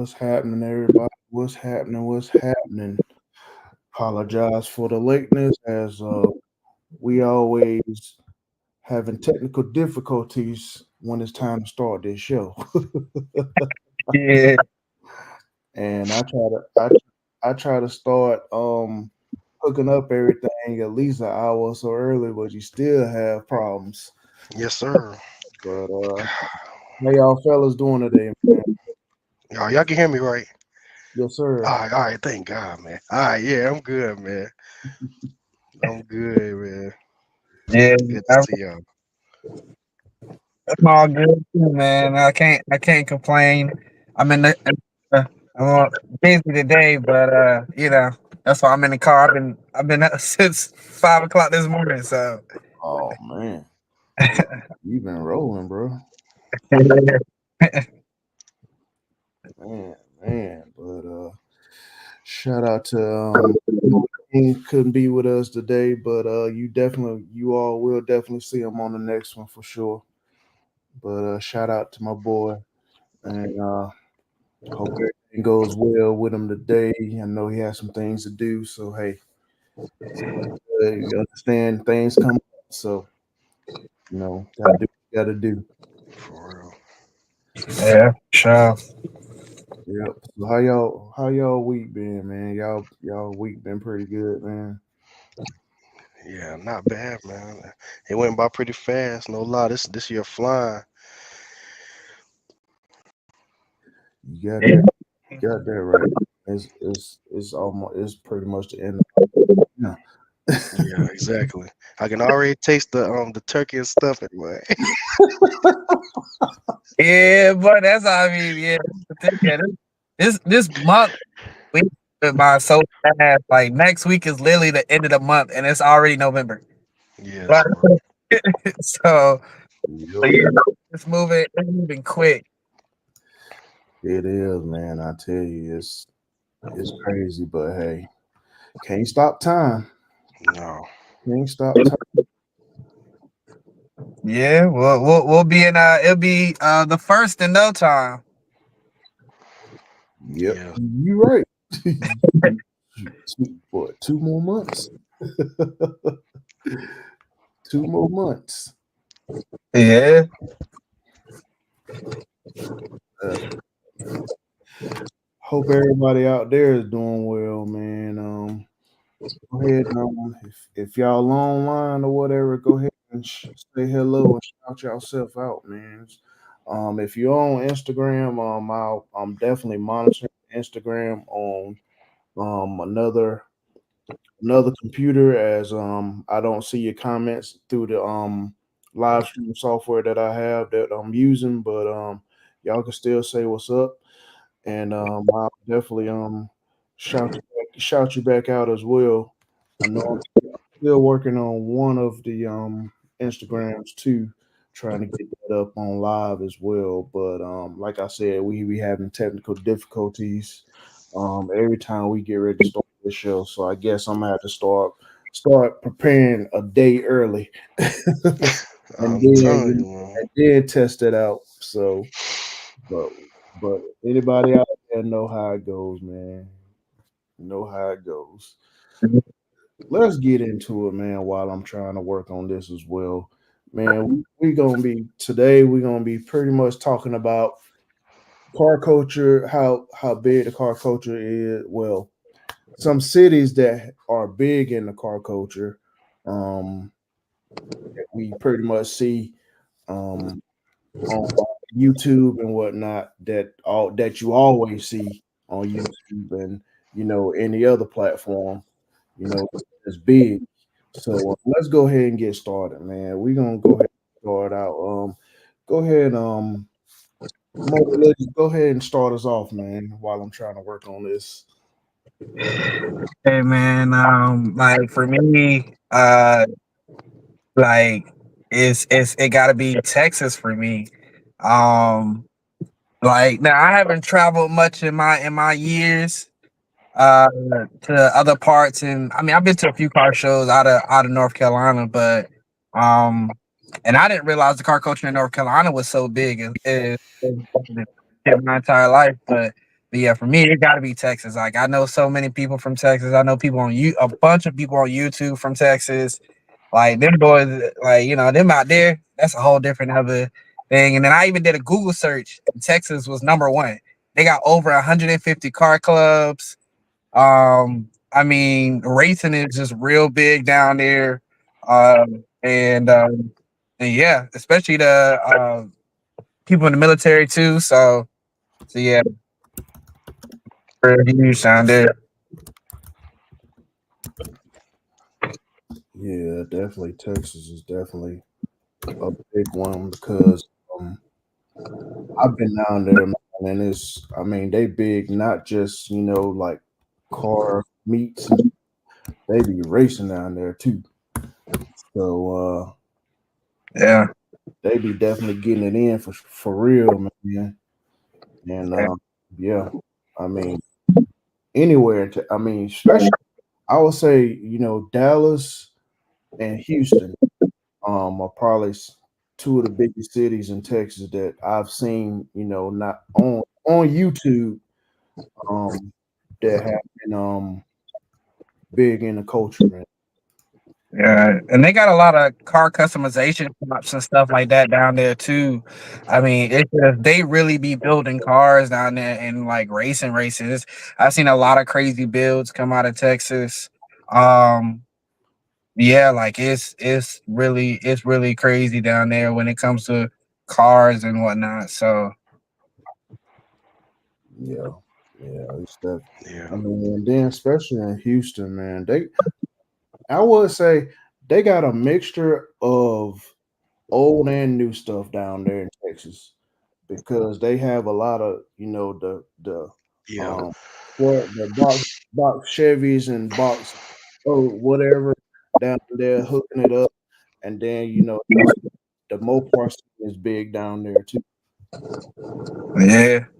What's happening, everybody? What's happening? What's happening? Apologize for the lateness, as we always having technical difficulties when it's time to start this show. Yeah, And I try to start hooking up everything at least an hour or so early, but you still have problems. Yes, sir. But how y'all fellas doing today, man? Y'all can hear me right? Yes, sir. All right. Thank God, man. All right, yeah, I'm good, man. I'm good, man. yeah. Good to I'm, see y'all. I'm all good too, man. I can't complain. I'm in the I'm busy today, but that's why I'm in the car. I've been up since 5 o'clock this morning. So Oh man, you been rolling, bro. Man. But shout out to he couldn't be with us today, but you all will definitely see him on the next one for sure. But shout out to my boy, and hope everything goes well with him today. I know he has some things to do, so hey, you understand things come up, so gotta do what you gotta do. For real. yeah, sure. Yep. So how y'all week been, man? Y'all week been pretty good, man. Yeah, not bad, man. It went by pretty fast. No lie. This year flying. You got that. Got that right. It's pretty much the end. Yeah. Yeah, exactly. I can already taste the turkey and stuff anyway. Yeah, but that's how I mean. Yeah, yeah. This month we went by so fast. Like next week is literally the end of the month, and it's already November. Yes, But bro. so Yep. yeah, it's moving quick. It is, man. I tell you, it's crazy, but hey, can't stop time. No. Can't stop time. Yeah, we'll be in it'll be the first in no time. Yep. Yeah. You right. What? 2 more months. 2 more months. Yeah. Uh, Hope everybody out there is doing well, man. Go ahead, if y'all online or whatever, go ahead and say hello and shout yourself out, man. If you're on Instagram, I'm definitely monitoring Instagram on another computer, as I don't see your comments through the live stream software that I have that I'm using, but y'all can still say what's up, and I'll definitely shout you back out as well. I know I'm still working on one of the Instagrams too, trying to get that up on live as well. But like I said, we having technical difficulties every time we get ready to start the show. So I guess I'm gonna have to start preparing a day early, and I'm then telling you, man. and then test it out. So, but but anybody out there know how it goes, man. Know how it goes. Let's get into it, man, while I'm trying to work on this as well. Man, we're gonna be pretty much talking about car culture, how big the car culture is. Well, some cities that are big in the car culture, um, we pretty much see um on YouTube and whatnot, that you always see on YouTube and any other platform, is big. So let's go ahead and get started, man. We're gonna go ahead and start out. Go ahead, Mo, let's go ahead and start us off, man. While I'm trying to work on this. Hey man, like for me, like it gotta be Texas for me. Um, like now I haven't traveled much in my years uh to other parts, and I mean I've been to a few car shows out of North Carolina, but um and I didn't realize the car culture in North Carolina was so big in my entire life. But But yeah, for me, it got to be Texas. Like I know so many people from Texas. I know people on a bunch of people on YouTube from Texas. Like them boys, like them out there. That's a whole different other thing. And then I even did a Google search. And Texas was number one. They got over 150 car clubs. I mean, racing is just real big down there. And yeah, especially the people in the military too. So yeah, pretty huge down there. Yeah, definitely. Texas is definitely a big one because I've been down there, man, and I mean, they big, not just, like car meets, they be racing down there too. So, Yeah. they be definitely getting it in for real, man. And, yeah, I mean, anywhere I mean, especially, I would say, Dallas and Houston, are probably two of the biggest cities in Texas that I've seen, not on YouTube, um, that have been big in the culture, man. Yeah, and they got a lot of car customization shops and stuff like that down there too. I mean, it's just, they really be building cars down there and like racing races. I've seen a lot of crazy builds come out of Texas. Um, yeah, like it's really crazy down there when it comes to cars and whatnot. So Yeah, yeah, it's that. Yeah. I mean, and then especially in Houston, man, I would say they got a mixture of old and new stuff down there in Texas because they have a lot of the Yeah. um what the box Chevys and box whatever down there hooking it up, and then the Mopar is big down there too.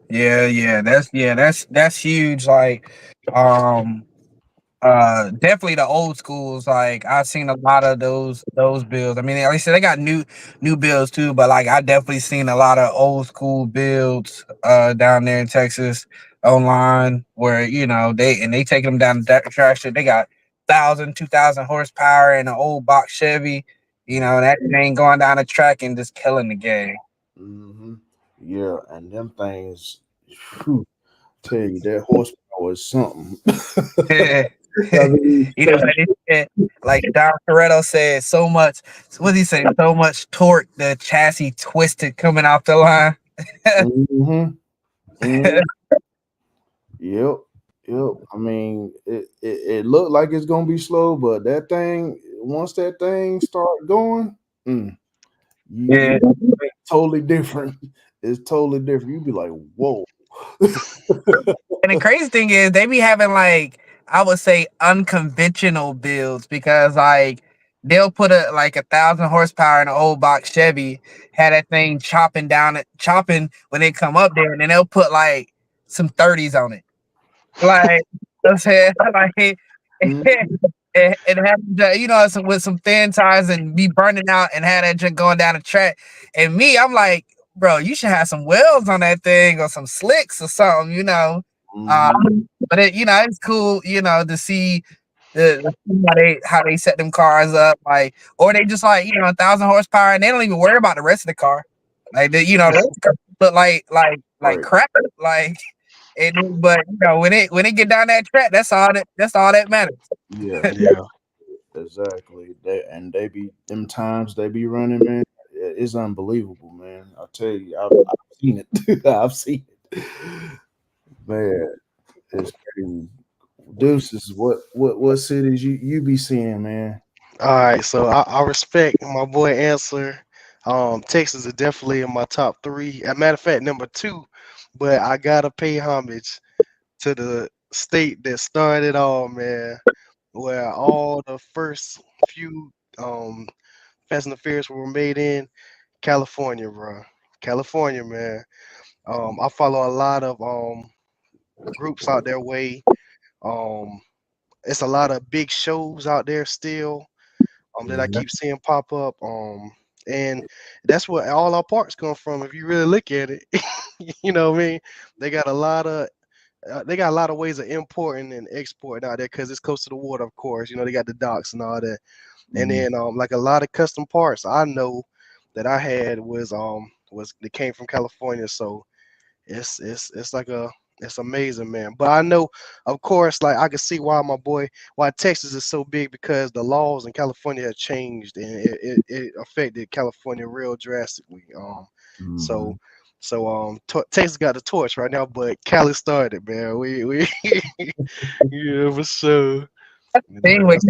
yeah. That's huge. Like, um, definitely the old schools. Like I've seen a lot of those builds. I mean, like I said, they got new builds too, but like I definitely seen a lot of old school builds down there in Texas online where they take them down the track. They got 1,000, 2,000 horsepower in an old box Chevy. That thing going down the track and just killing the game. Hmm. Yeah, and them things, phew, tell you that horsepower is something. I mean, Like, like Don Toretto said, so much. What did he say? So much torque, the chassis twisted coming off the line. hmm hmm yep, yep. I mean, it looked like it's gonna be slow, but that thing, once that thing start going, you Yeah, totally different. It's totally different. You be like, whoa. and the crazy thing is, they be having like I would say unconventional builds because like they'll put like 1,000 horsepower in an old box Chevy, had that thing chopping when they come up there, and then they'll put like some 30s on it. Like I'm saying, like Mhm. and have with some thin tires and be burning out and have that junk going down the track. And me, I'm like, bro, you should have some wheels on that thing or some slicks or something. But it's cool, to see how they set them cars up, like, or they just like 1,000 horsepower and they don't even worry about the rest of the car. Like the rest of the car look like Right. crap, like. But when it get down that track, that's all that matters. Yeah, Yeah. exactly. They be them times they be running, man. It's unbelievable, man. I tell you, I've seen it. I've seen it. Man, it's crazy. Deuces, what cities you be seeing, man? All right. So I respect my boy answer. Texas is definitely in my top three. As a matter of fact, number two. But I gotta pay homage to the state that started all, man, where all the first few Fast and the Furious were made in California, bro. California, man. I follow a lot of groups out their way. Um, it's a lot of big shows out there still that I Yeah. keep seeing pop up. And that's where all our parks come from. If you really look at it, you know what I mean. They got a lot of they got a lot of ways of importing and exporting out there because it's close to the water, of course. You know, they got the docks and all that. And then like a lot of custom parts I know that I had was they came from California. So it's like it's amazing, man. But I know, of course, like I can see why Texas is so big because the laws in California have changed and it affected California real drastically. So Texas got the torch right now, but Cali started, man. We yeah, for sure. Thing with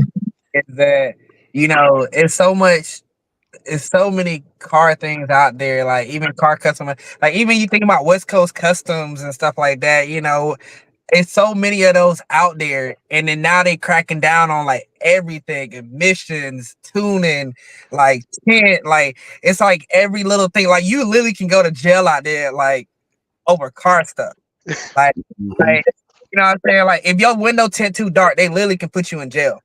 is that it's so many car things out there, like even car customer, like even you think about West Coast Customs and stuff like that. It's so many of those out there, and then now they cracking down on like everything, emissions, tuning, like tint, like it's like every little thing. Like you literally can go to jail out there, like over car stuff. Like, like you know what I'm saying? Like if your window tint too dark, they literally can put you in jail.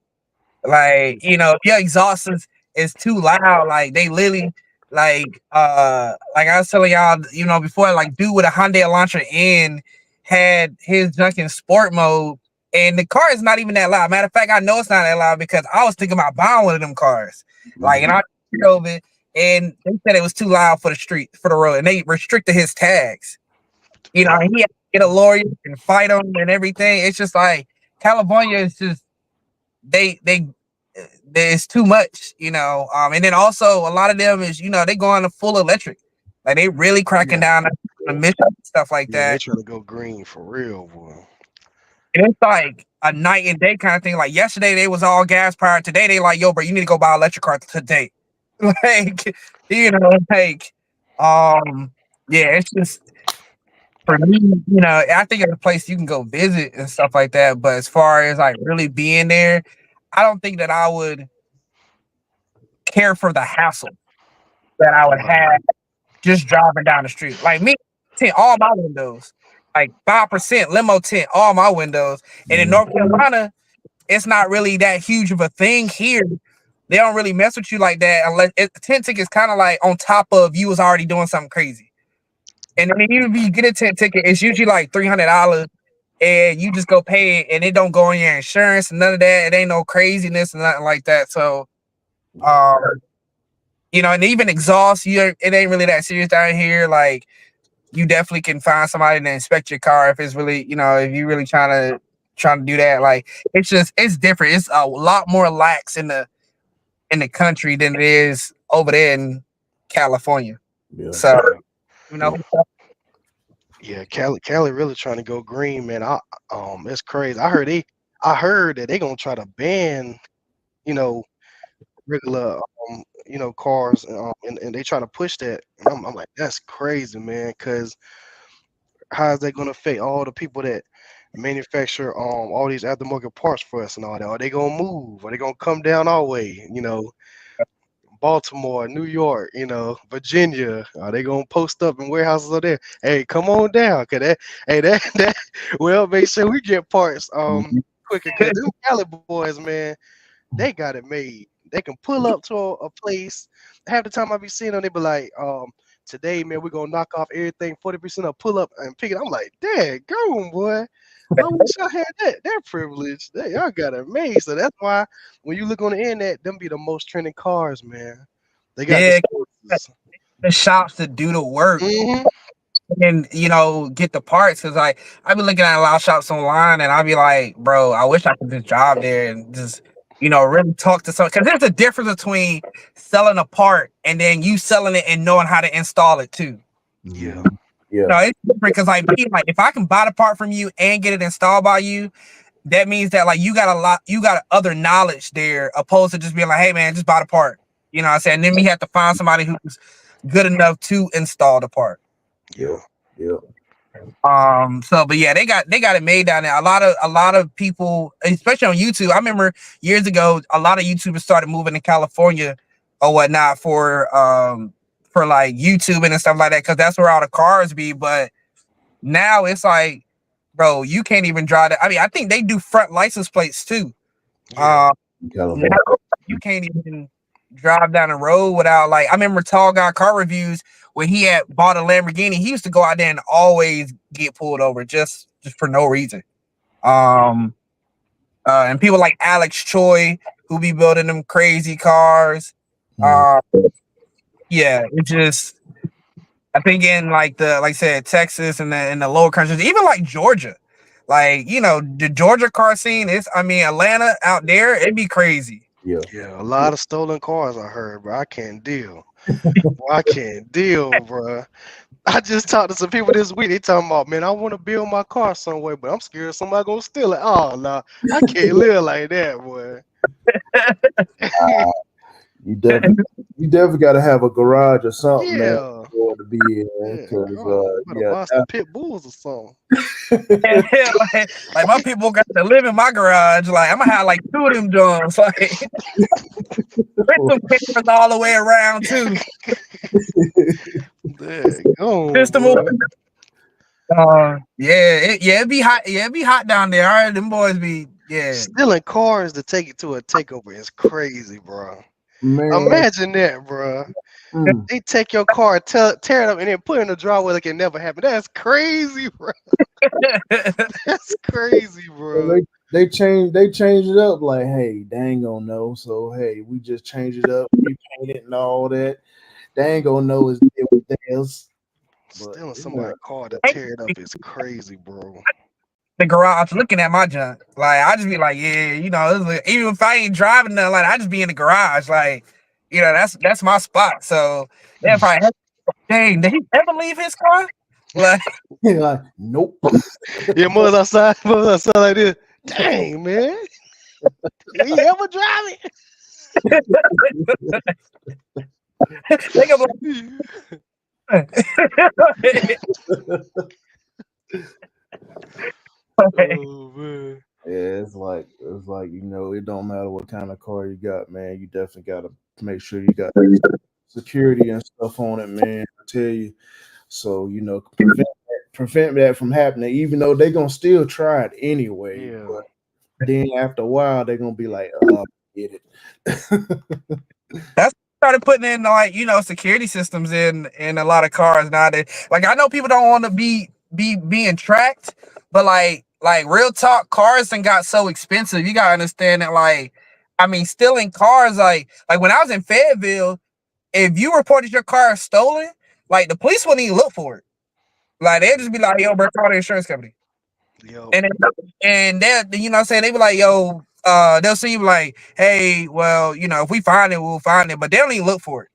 Like, if your exhaust is too loud, like they literally like I was telling y'all, before, like dude with a Hyundai Elantra N had his junk in sport mode and the car is not even that loud. Matter of fact, I know it's not that loud because I was thinking about buying one of them cars. Like, and I drove it and they said it was too loud for the road, and they restricted his tags. And he had to get a lawyer and fight them and everything. It's just like California is just they there's too much, and then also a lot of them is they go on a full electric, like they really cracking down on emissions and stuff like They that. trying to go green for real, boy. And it's like a night and day kind of thing. Like yesterday they was all gas powered. Today they like, yo, bro, you need to go buy an electric car today. Like, like, yeah, it's just for me, I think it's a place you can go visit and stuff like that. But as far as like really being there, I don't think that I would care for the hassle that I would have just driving down the street. Like me, tint all my windows, like 5% limo tint all my windows. And in North Carolina, it's not really that huge of a thing here. They don't really mess with you like that unless tent ticket is kind of like on top of you was already doing something crazy. And then even if you get a tent ticket, it's usually like $300, and you just go pay it, and it don't go on your insurance and none of that. It ain't no craziness and nothing like that. So, and even exhaust, it ain't really that serious down here. Like, you definitely can find somebody to inspect your car if it's really, if you really trying to do that. Like, it's different. It's a lot more lax in the country than it is over there in California. Yeah. So, yeah, Cali really trying to go green, man. It's crazy. I heard that they gonna try to ban, regular, cars, and they try to push that. And I'm like, that's crazy, man. Because how is that gonna affect all the people that manufacture all these aftermarket parts for us and all that? Are they gonna move? Are they gonna come down our way? Baltimore, New York, Virginia. Are they gonna post up in warehouses over there? Hey, come on down, that well, make sure we get parts quicker, because them Cali boys, man, they got it made. They can pull up to a place. Half the time I be seeing them, they be like, today, man, we're gonna knock off everything 40% or pull up and pick it. I'm like, dang, go, boy. I wish I had that privilege. Y'all got it made. So that's why when you look on the internet, them be the most trending cars, man. They got the shops that do the work. And get the parts, because like I've been looking at a lot of shops online, and I'll be like, bro, I wish I could just drive there and just really talk to someone, because there's a difference between selling a part and then you selling it and knowing how to install it too. Yeah. It's different, because like if I can buy the part from you and get it installed by you, that means that like you got other knowledge there, opposed to just being like, hey man, just buy the part. You know what I'm saying? And then we have to find somebody who's good enough to install the part. Yeah. So, but yeah, they got it made down there. A lot of people, especially on YouTube. I remember years ago, a lot of YouTubers started moving to California or whatnot for like YouTube and stuff like that, because that's where all the cars be. But now it's like, bro, you can't even drive that. I mean, I think they do front license plates too. Now you can't even drive down the road without, like, I remember Tall Guy Car Reviews, when he had bought a Lamborghini, he used to go out there and always get pulled over just just for no reason. And people like Alex Choi who be building them crazy cars. Yeah, it just I think in like I said, Texas and the lower countries, even like Georgia, like the Georgia car scene is, Atlanta out there, it'd be crazy. Yeah, a lot of stolen cars I heard, bro. I can't deal. I can't deal, bro. I just talked to some people this week. They talking about, man, I want to build my car somewhere, but I'm scared somebody gonna steal it. Oh no, I can't live like that, boy. you definitely got to have a garage or something, man, Yeah. to be in. Better buy some pit bulls or something. like my people got to live in my garage. Like I'm gonna have like 2 of them Johns. Like put some cameras all the way around too. There you go, it'd be hot. Yeah, it'd be hot down there. All right, them boys be stealing cars to take it to a takeover is crazy, bro. Man. Imagine that, bro. They take your car, tear it up, and then put it in the driveway like it never happened. That's crazy, bro. That's crazy, bro. They changed it up like, hey, they ain't gonna know. So hey, we just change it up, repaint it and all that. They ain't gonna know it was theirs. Stealing somebody's car to tear it up is crazy, bro. The garage looking at my junk. Like I just be like, yeah, even if I ain't driving nothing, like I just be in the garage, like, that's my spot. So if I dang, did he ever leave his car? Like, nope. Yeah, mother's outside like this. Dang, man. Did he ever drive it? Oh man. Yeah, it's like it don't matter what kind of car you got, man. You definitely got to make sure you got security and stuff on it, man. I tell you, so prevent that from happening. Even though they're gonna still try it anyway, Yeah. but then after a while they're gonna be like, "Oh, get it." That's started putting in like security systems in a lot of cars nowadays. Like I know people don't want to be being tracked, but like real talk, cars and got so expensive. You gotta understand that stealing cars, like when I was in Fayetteville, if you reported your car stolen, like the police wouldn't even look for it. Like they'd just be like, yo, bro, call the insurance company. Yo. And they're they be like, yo, they'll see you like, hey, well, if we find it, we'll find it, but they don't even look for it.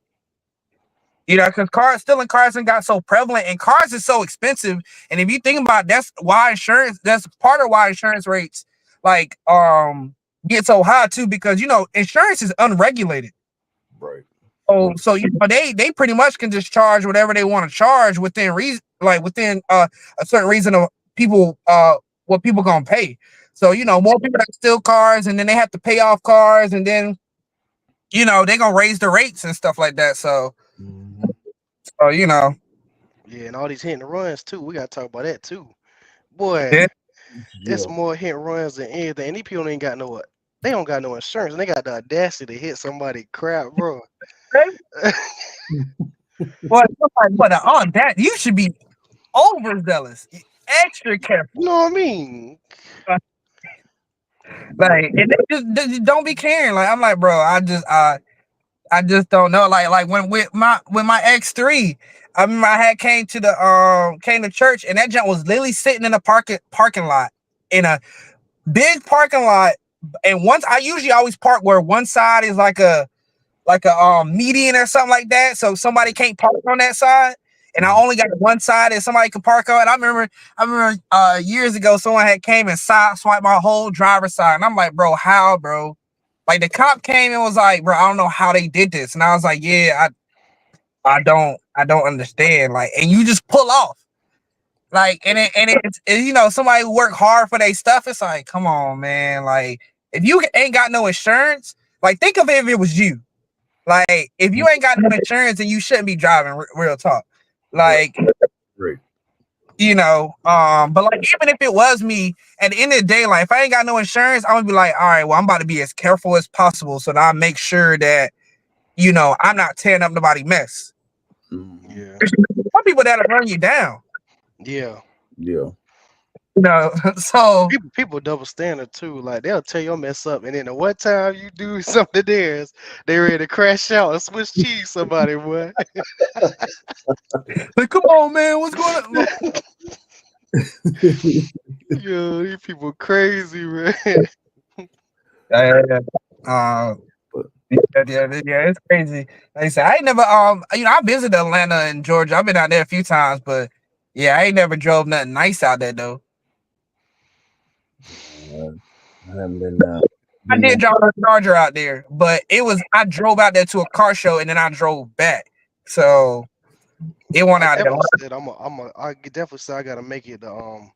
Because stealing cars and got so prevalent, and cars is so expensive. And if you think about it, that's part of why insurance rates get so high too, because insurance is unregulated. Right. So they pretty much can just charge whatever they want to charge within reason, within a certain reason of people what people gonna pay. So more people that steal cars, and then they have to pay off cars, and then they're gonna raise the rates and stuff like that. So Yeah, and all these hit and runs too. We gotta talk about that too. Boy, it's more hit and runs than anything. And these people ain't got they don't got no insurance, and they got the audacity to hit somebody crap, bro. But that you should be overzealous, extra careful. You know what I mean? Like, and they just don't be caring. Like, I'm like, bro, I just don't know. Like when with my X3, I remember I had came to church, and that junk was literally sitting in a parking lot, in a big parking lot. And once I usually always park where one side is like a median or something like that, so somebody can't park on that side. And I only got one side that somebody can park on. And I remember years ago, someone had came and swiped my whole driver's side. And I'm like, bro, how, bro? Like the cop came and was like, bro, I don't know how they did this. And I was like, yeah, I don't understand. Like, and you just pull off. Like, and it's somebody who work hard for their stuff. It's like, come on, man. Like, if you ain't got no insurance, like think of it if it was you. Like, if you ain't got no insurance, then you shouldn't be driving. Real talk. Like, right. But like, even if it was me, at the end of the day, like if I ain't got no insurance, I'm gonna be like, all right, well, I'm about to be as careful as possible so that I make sure that I'm not tearing up nobody's mess. Yeah. Some people that'll run you down. Yeah. You know, so People double standard too. Like they'll tell you mess up, and then the one time you do something to theirs, they ready to crash out and Swiss cheese somebody, boy. like, come on, man, what's going on? Yo, these people crazy, man. Yeah. Yeah, it's crazy. Like I said, I ain't never I visited Atlanta and Georgia. I've been out there a few times, but yeah, I ain't never drove nothing nice out there though. I haven't been I did drive a Charger out there, but I drove out there to a car show and then I drove back. So it went out there. I definitely say I gotta make it the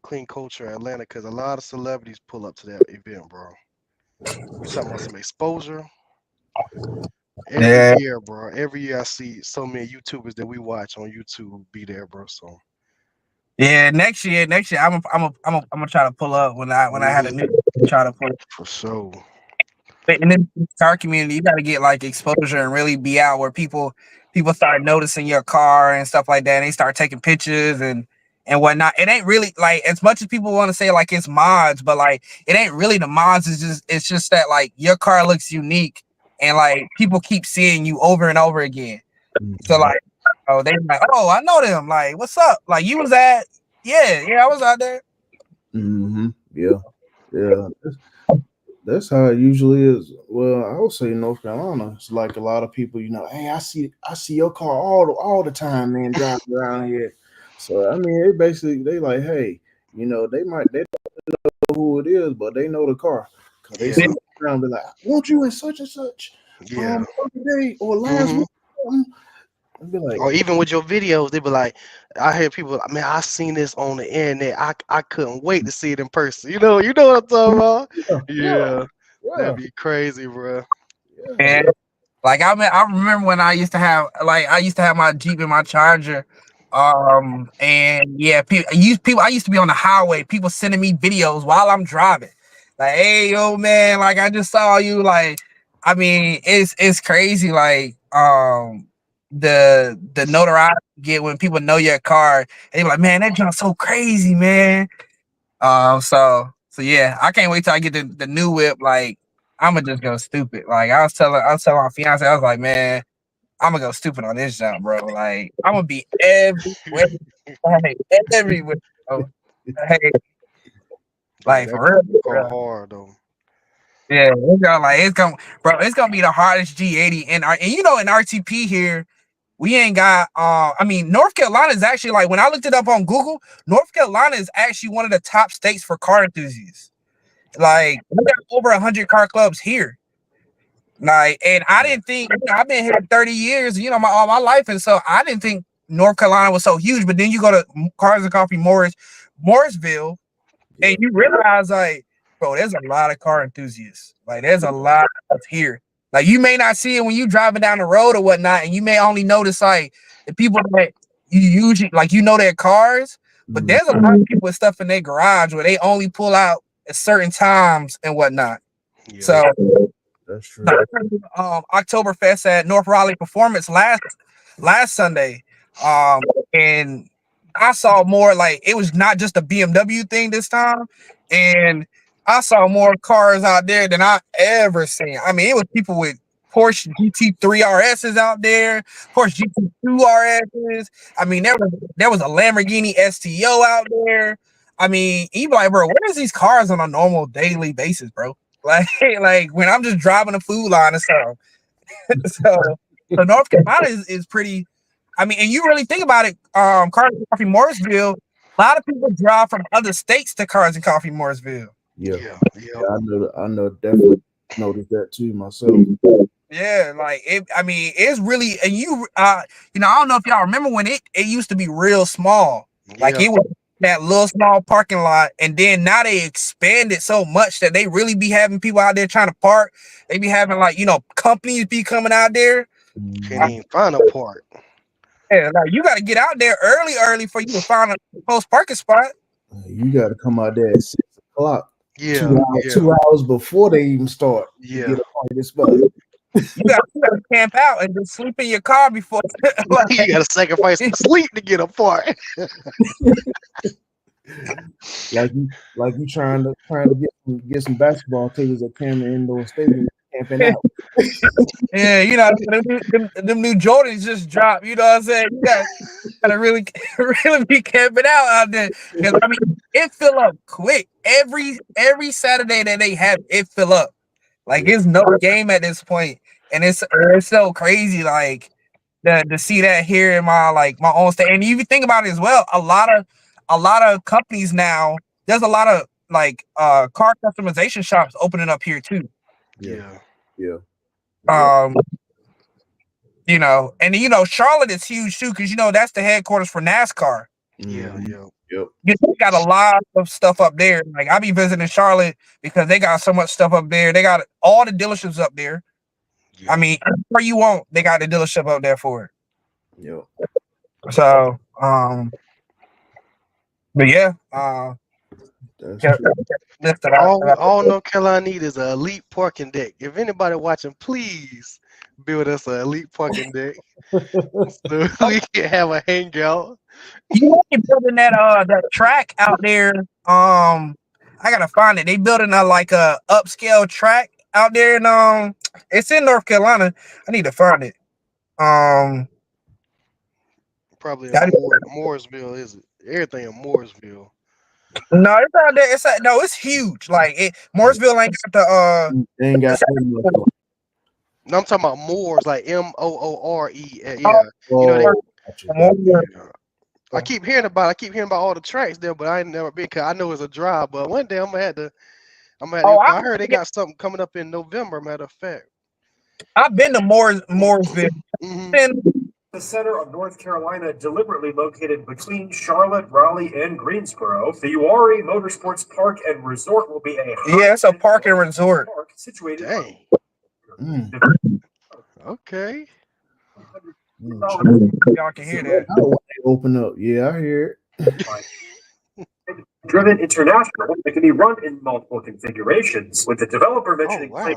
Clean Culture Atlanta because a lot of celebrities pull up to that event, bro. You talking about some exposure? Every year, bro. Every year I see so many YouTubers that we watch on YouTube be there, bro. So yeah, next year, I'm gonna try to pull up when I had a new try to pull up. For sure. In the car community, you gotta get like exposure and really be out where people start noticing your car and stuff like that. And they start taking pictures and whatnot. It ain't really like as much as people want to say like it's mods, but like it ain't really the mods. It's just that like your car looks unique and like people keep seeing you over and over again. So like, oh, they like, oh, I know them. Like, what's up? Like, you was at? Yeah, I was out there. Yeah. That's how it usually is. Well, I would say North Carolina. It's like a lot of people, hey, I see your car all the time, man, driving around here. So I mean, they like, hey, they don't know who it is, but they know the car. Cause they sit around and be like, won't you in such and such? Yeah. Today or last week. Be like, or even with your videos, they be like, I hear people, man, I seen this on the internet. I couldn't wait to see it in person. You know what I'm talking about? Yeah. That'd be crazy, bro. And like I remember when I used to have my Jeep and my Charger. And yeah, I used to be on the highway, people sending me videos while I'm driving. Like, hey yo man, like I just saw you. Like, I mean, it's crazy, like the notoriety you get when people know your car. They be like, man, that junk's so crazy, man. So yeah, I can't wait till I get the new whip. Like, I'ma just go stupid. Like I was telling my fiance, I was like, man, I'm gonna go stupid on this jump, bro. Like I'm gonna be everywhere, everywhere. Bro. Hey, like for real, go hard though. Yeah, it's gonna be the hardest G80 and in RTP here. We ain't got I mean, North Carolina is actually, like, when I looked it up on Google, North Carolina is actually one of the top states for car enthusiasts. Like, we got over 100 car clubs here. Like, and I didn't think, I've been here 30 years, all my life, and so I didn't think North Carolina was so huge. But then you go to Cars and Coffee Morrisville, and you realize, like, bro, there's a lot of car enthusiasts. Like, there's a lot of here. Like, you may not see it when you driving down the road or whatnot, and you may only notice like the people that you usually like, their cars, but there's a lot of people with stuff in their garage where they only pull out at certain times and whatnot. Yeah. So that's true. Oktoberfest at North Raleigh Performance last Sunday, and I saw more, like, it was not just a BMW thing this time, and I saw more cars out there than I ever seen. I mean, it was people with Porsche GT3 RSs out there, Porsche GT2 RSs. I mean, there was a Lamborghini STO out there. I mean, you be like, bro, where is these cars on a normal daily basis, bro? Like when I'm just driving a food line or something. so North Carolina is pretty. I mean, and you really think about it, Cars and Coffee Morrisville, a lot of people drive from other states to Cars and Coffee Morrisville. Yeah, I know, definitely noticed that too myself. Yeah, like it's really, and I don't know if y'all remember when it used to be real small. Like it was that little small parking lot, and then now they expanded so much that they really be having people out there trying to park. They be having, like, companies be coming out there. Can't even find a park. Yeah, like you got to get out there early for you to find a post parking spot. You got to come out there at 6 o'clock. Yeah, 2 hours before they even start. Yeah, get a parking spot. You got to camp out and just sleep in your car before. Like, you got to sacrifice sleep to get a park. like you trying to get some basketball tickets at Cameron Indoor Stadium, camping out. Yeah, you know, them new Jordans just dropped. You know what I'm saying? You gotta really, really be camping out there because I mean, it fill up quick every Saturday that they have it fill up. Like it's no game at this point, and it's so crazy. Like to see that here in my own state, and you think about it as well. A lot of companies now. There's a lot of like car customization shops opening up here too. Yeah. Yeah. Um, you know, and you know, Charlotte is huge too, because you know that's the headquarters for NASCAR. Yeah. Mhm. Yeah. Yep. You know, they got a lot of stuff up there. Like I be visiting Charlotte because they got so much stuff up there. They got all the dealerships up there. I Yeah. mean, where you want, they got the dealership up there for it. Yep. So, but yeah, That's yeah, true. lifted out. All North Carolina need is an elite parking deck. If anybody watching, please build us an elite parking deck so we can have a hangout. You know, they building that track out there. I gotta find it. They building a upscale track out there, and it's in North Carolina. I need to find it. Probably in That- Mooresville, is it? Everything in Mooresville. no, it's out there. No, it's huge. Like Mooresville ain't got the They ain't got that much. No, I'm talking about Moores, like Moore. Yeah. Oh, You know, Mooresville. I keep hearing about all the tracks there, but I ain't never been. Cause I know it's a drive, but one day I'm gonna have to. I heard they got something coming up in November. Matter of fact. I've been to Mooresville. Mhm. The center of North Carolina, deliberately located between Charlotte, Raleigh, and Greensboro, the Uwharrie Motorsports Park and Resort will be a Yeah, it's a park and resort. park situated. Dang. Mm. Okay. Y'all can hear that. Oh, when they open up. Yeah, I hear it. Driven International, it can be run in multiple configurations, with the developer Oh mentioning wow.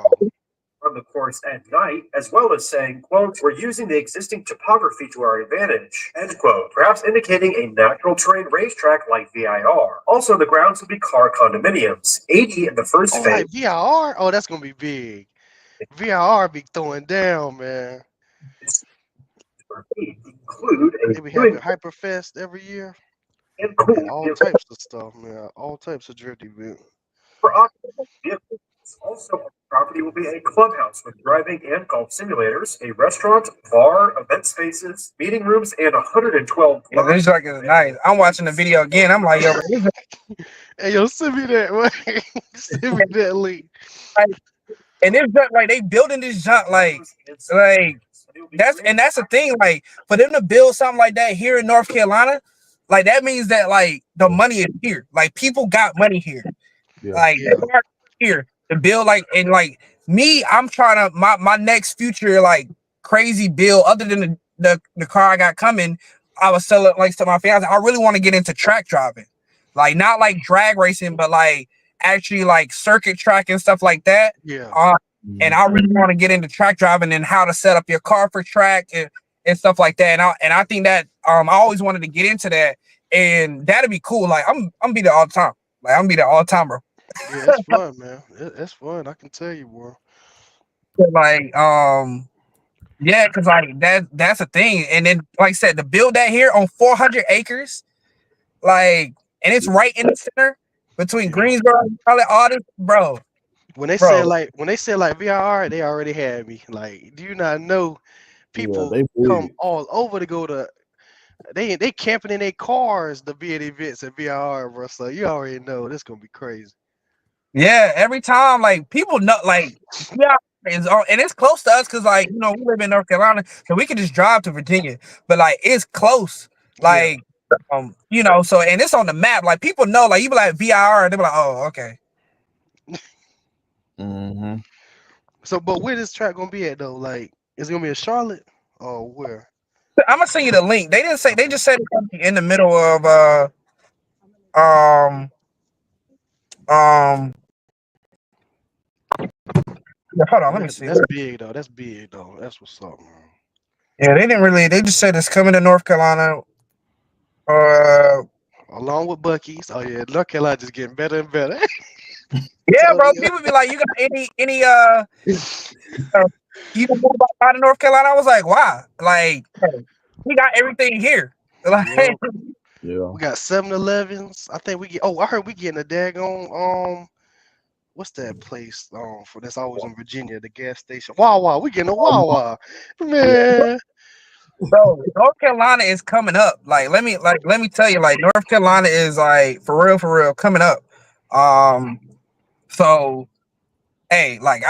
run the course at night, as well as saying, quote, "We're using the existing topography to our advantage," end quote, perhaps indicating a natural terrain racetrack like VIR. Also, the grounds will be car condominiums, 80 in the first Oh, phase. like VIR? Oh, that's gonna be big. VIR be throwing down, man. Include a They be having Hyperfest every year. And all types of stuff, man. All types of drift events. for occupants. Vehicles. Also, on the property will be a clubhouse with driving and golf simulators, a restaurant, bar, event spaces, meeting rooms, and 112. Yeah, this like is nice. I'm watching the video again. I'm like, yo, Hey, yo, send me that, man. Send me that link. and it's just like they building this junk like that's the thing. Like for them to build something like that here in North Carolina, like that means that like the money is here. Like people got money here. Yeah. Like Yeah. they are here to build like me, I'm trying to my next future like crazy build other than the car I got coming. I was selling like to my fiance. I really want to get into track driving. Like not like drag racing, but like actually like circuit track and stuff like that. Yeah. And I really want to get into track driving and how to set up your car for track and stuff like that. And I think that I always wanted to get into that, and that'd be cool. Like I'm be there all the time. Like I'm be there all the time, bro. Yeah, it's fun, man. It's fun. I can tell you, bro. Like yeah, because like that's a thing. And then like I said, to build that here on 400 acres, like, and it's right in the center between Greensboro and probably all this, bro. When they Bro. say like VIR, they already had me. Like, do you not know people they come big. all over to go to they camping in their cars to be at events at VIR, bro. So you already know this gonna be crazy. Yeah, every time like people know like yeah, and it's close to us because like you know we live in North Carolina, so we can just drive to Virginia, but like it's close. Like you know, so and it's on the map. Like people know, like you be like VIR, and they be like, oh, okay. Mm-hmm. So, but where this track gonna be at though? Like, is it gonna be in Charlotte or where? I'm gonna send you the link. They didn't say. They just said it's gonna be in the middle of Hold on, let me see. That's big though. That's big though. That's what's up, man. Yeah, they didn't really. They just said it's coming to North Carolina. Oh along with Bucky's. Oh yeah, North Carolina just getting better and better. Yeah, bro. Totally. People be like, you got any you know more about North Carolina? I was like, why? Like, hey, we got everything here. Like, Yeah. Yeah. We got 7-Elevens. I think we get. Oh, I heard we getting a daggone what's that place for that's always in Virginia, the gas station. Wawa. We getting a Wawa, man. bro, North Carolina is coming up. Let me tell you, like, North Carolina is like for real coming up. So hey, like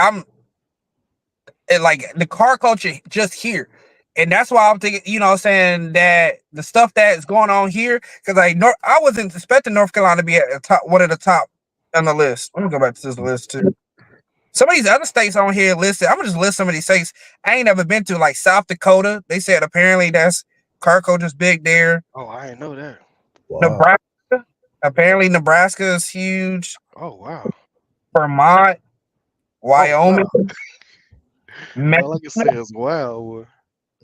like the car culture just here. And that's why I'm thinking, you know what I'm saying, that the stuff that is going on here, because I wasn't expecting North Carolina to be at the top, one of the top on the list. Let me go back to this list too. Some of these other states on here listed, I'm gonna just list some of these states I ain't never been to, like South Dakota. They said apparently that's car culture's big there. Oh, I didn't know that. Wow. Nebraska, apparently Nebraska is huge. Oh wow. Vermont, Wyoming, All Maine. I can say is wow. Boy.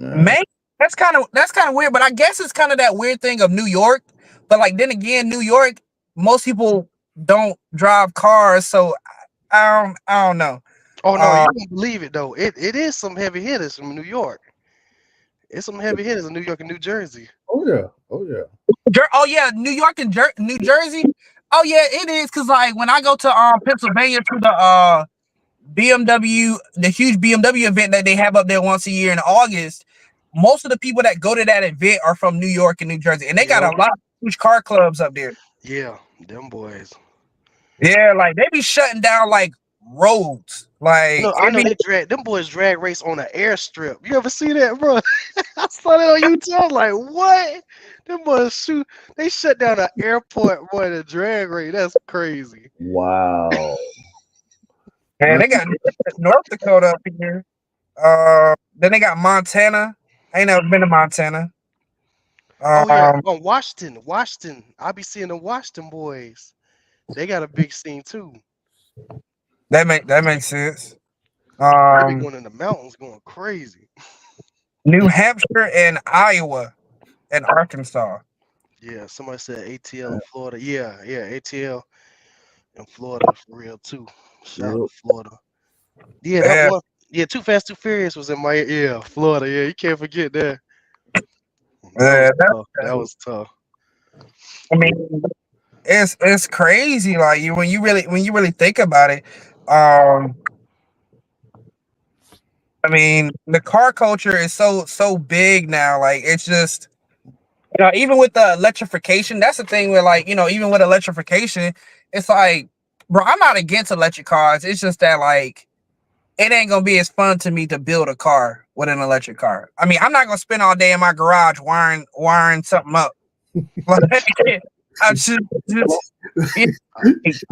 Maine, that's kind of weird, but I guess it's kind of that weird thing of New York. But like then again, New York, most people don't drive cars, so I don't know. Oh no, you don't believe it though. It is some heavy hitters from New York. It's some heavy hitters in New York and New Jersey. Oh yeah. Oh yeah. Oh yeah, New York and New Jersey. Oh yeah, it is, because like when I go to Pennsylvania to the BMW, the huge BMW event that they have up there once a year in August, most of the people that go to that event are from New York and New Jersey, and they got a lot of huge car clubs up there. Yeah, them boys. Yeah, like they be shutting down like roads. Like No, I know them boys drag race on an airstrip. You ever see that, bro? I saw that on YouTube. I was like, what? Them boys they shut down an airport, boy, the drag race. That's crazy. Wow. and they got North Dakota up here. Then they got Montana. I ain't never been to Montana. Oh yeah, Washington. I be seeing the Washington boys. They got a big scene too. That makes sense. They be going in the mountains, going crazy. New Hampshire and Iowa and Arkansas. Yeah, somebody said ATL in Florida. Yeah, ATL in Florida for real too. Shout out to Florida. Yeah, that one. Yeah, Too Fast, Too Furious was in my Florida. Yeah, you can't forget that. That was tough. I mean, it's crazy. Like when you really think about it. I mean, the car culture is so big now. Like it's just, even with the electrification, that's the thing where, like, even with electrification, it's like, bro, I'm not against electric cars. It's just that, like, it ain't gonna be as fun to me to build a car with an electric car. I mean, I'm not gonna spend all day in my garage wiring something up.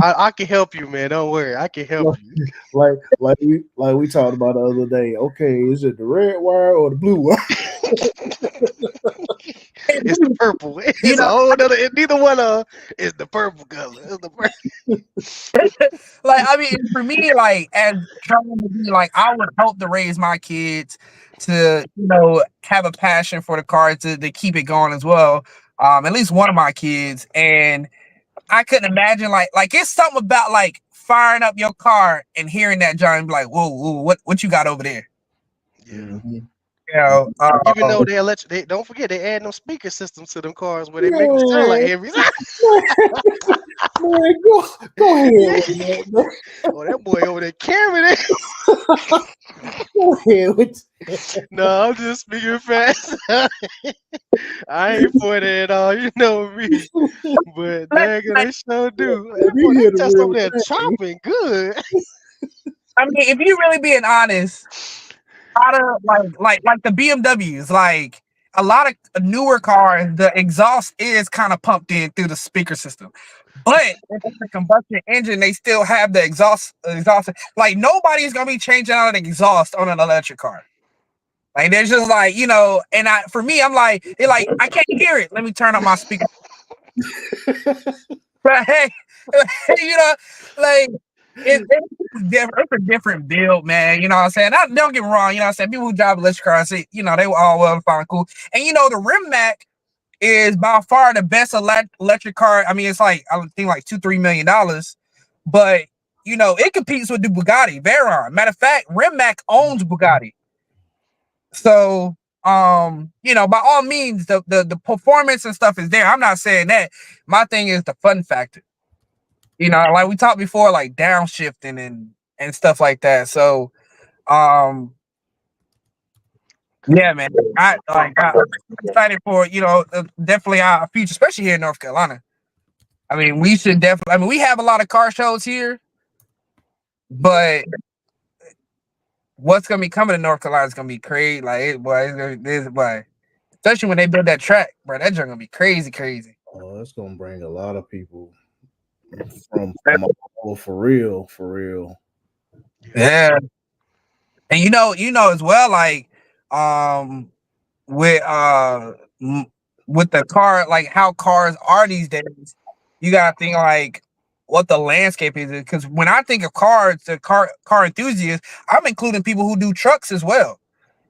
I can help you, man. Don't worry, I can help you. Like we talked about the other day. Okay, is it the red wire or the blue wire? It's the purple. It's a whole other. Neither one of is the purple color. It's the purple. Like, I mean, for me, like, as trying to be like, I would hope to raise my kids to, have a passion for the car to keep it going as well. At least one of my kids, and I couldn't imagine like it's something about like firing up your car and hearing that John and be like, whoa, what you got over there? Yeah. Even though they don't forget they add no speaker systems to them cars where they make them sound like heavy. Man, go ahead. Oh, that boy over there carrying it. Go ahead with No, I'm just speaking fast. I ain't for that at all. You know me. But they sure do. They just over there chopping good. I mean, if you really being honest, a lot of like the BMWs, like a lot of newer cars, the exhaust is kind of pumped in through the speaker system. But if it's a combustion engine, they still have the exhaust. Like nobody's gonna be changing out an exhaust on an electric car. Like there's just like, and for me, I'm like, I can't hear it. Let me turn up my speaker. But hey, like it's different. It's a different build, man. You know what I'm saying? Don't get me wrong. You know what I'm saying? People who drive electric cars, they all well and fine, cool. And the Rimac is by far the best electric car. I mean, it's like I think like $2-3 million, but you know it competes with the Bugatti Veyron. Matter of fact, Rimac owns Bugatti, so you know, by all means, the performance and stuff is there. I'm not saying that. My thing is the fun factor. You know, like we talked before, like downshifting and stuff like that. So, um, yeah, man, I'm excited for definitely our future, especially here in North Carolina. I mean, we should definitely. I mean, we have a lot of car shows here, but what's gonna be coming to North Carolina is gonna be crazy. Like, boy, especially when they build that track, bro. That joint gonna be crazy, crazy. Oh, it's gonna bring a lot of people from all over, for real. Yeah, and you know as well, like, with with the car, like how cars are these days, you gotta think like what the landscape is. Because when I think of cars, the car enthusiasts, I'm including people who do trucks as well.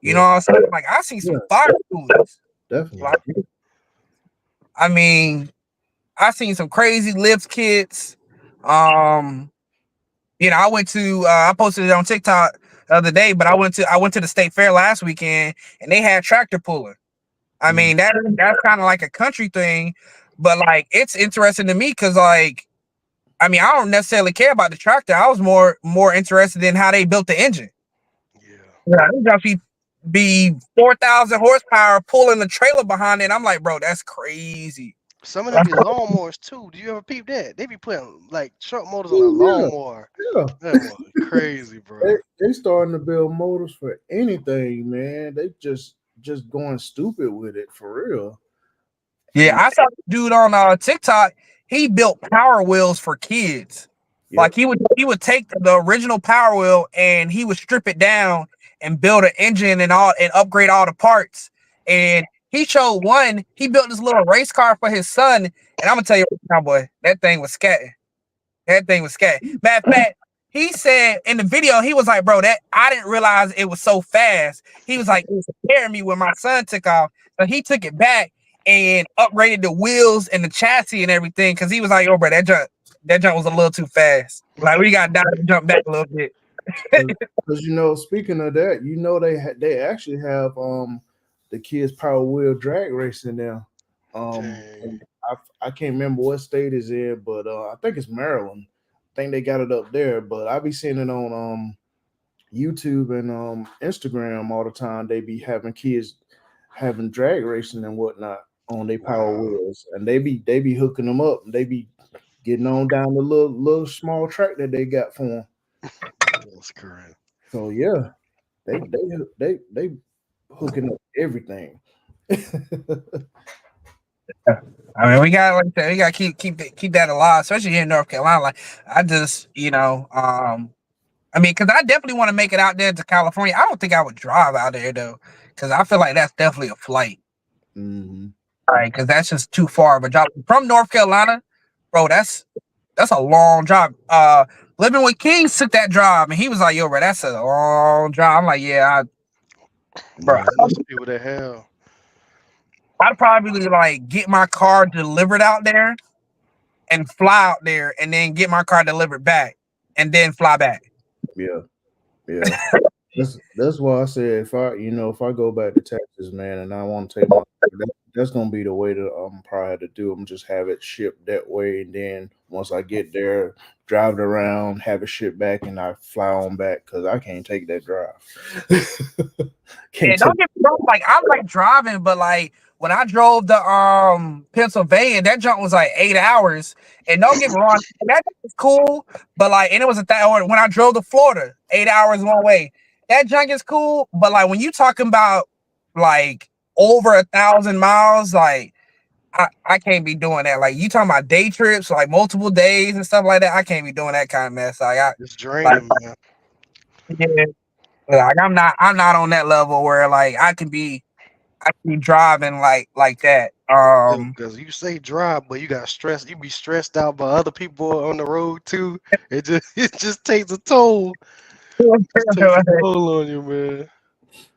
You know what I'm saying? Like I see some fire coolers. Definitely. Like, I mean, I seen some crazy lift kits. You know, I went to I posted it on TikTok the other day, but I went to the state fair last weekend and they had tractor puller. I mean, that's kind of like a country thing, but like it's interesting to me because like I mean, I don't necessarily care about the tractor. I was more interested in how they built the engine. Yeah, it got be 4,000 horsepower pulling the trailer behind it. I'm like, bro, that's crazy. Some of them be lawnmowers too. Do you ever peep that? They be putting like truck motors on a lawnmower. Yeah. That was crazy, bro. They starting to build motors for anything, man. They just going stupid with it for real. Yeah, I saw a dude on TikTok. He built Power Wheels for kids. Yep. Like he would take the original Power Wheel and he would strip it down and build an engine and upgrade all the parts. And he showed one. He built this little race car for his son. And I'm gonna tell you right now, boy, that thing was scatting. That thing was scatting. Matter of fact, he said in the video, he was like, bro, that I didn't realize it was so fast. He was like, it was scaring me when my son took off. So he took it back and upgraded the wheels and the chassis and everything because he was like, "Oh, bro, that jump was a little too fast. Like we got to jump back a little bit." Because you know, speaking of that, you know they actually have the kids Power Wheel drag racing now. I can't remember what state is in, but I think it's Maryland. I think they got it up there, but I be seeing it on YouTube and Instagram all the time. They be having kids having drag racing and whatnot on their Power Wheels, and they be hooking them up. And they be getting on down the little small track that they got for them. That's correct. So yeah, they hooking up everything. I mean, we got to keep that alive, especially here in North Carolina. Like I just, I mean, because I definitely want to make it out there to California. I don't think I would drive out there though, because I feel like that's definitely a flight. Mm-hmm. All right, because that's just too far of a drive from North Carolina, bro. That's a long drive. Living with Kings took that drive, and he was like, "Yo, bro, that's a long drive." I'm like, "Yeah, bro." People that hell. I'd probably like get my car delivered out there, and fly out there, and then get my car delivered back, and then fly back. Yeah. That's why I said if I go back to Texas, man, and I want to take that's gonna be the way that I'm probably have to do. I'm just have it shipped that way, and then once I get there, drive it around, have it shipped back, and I fly on back because I can't take that drive. Don't get me wrong, like I like driving, but like when I drove the Pennsylvania, that jump was like 8 hours. And don't get me wrong, that was cool, but like, and it was when I drove to Florida, 8 hours one way. That junk is cool, but like when you talking about like over 1,000 miles, like I can't be doing that. Like you talking about day trips, like multiple days and stuff like that. I can't be doing that kind of mess. Like it's draining, man. Yeah, like I'm not on that level where like I can be driving like that. Because you say drive, but you got stressed. You be stressed out by other people on the road too. It just takes a toll. It takes a toll on you, man.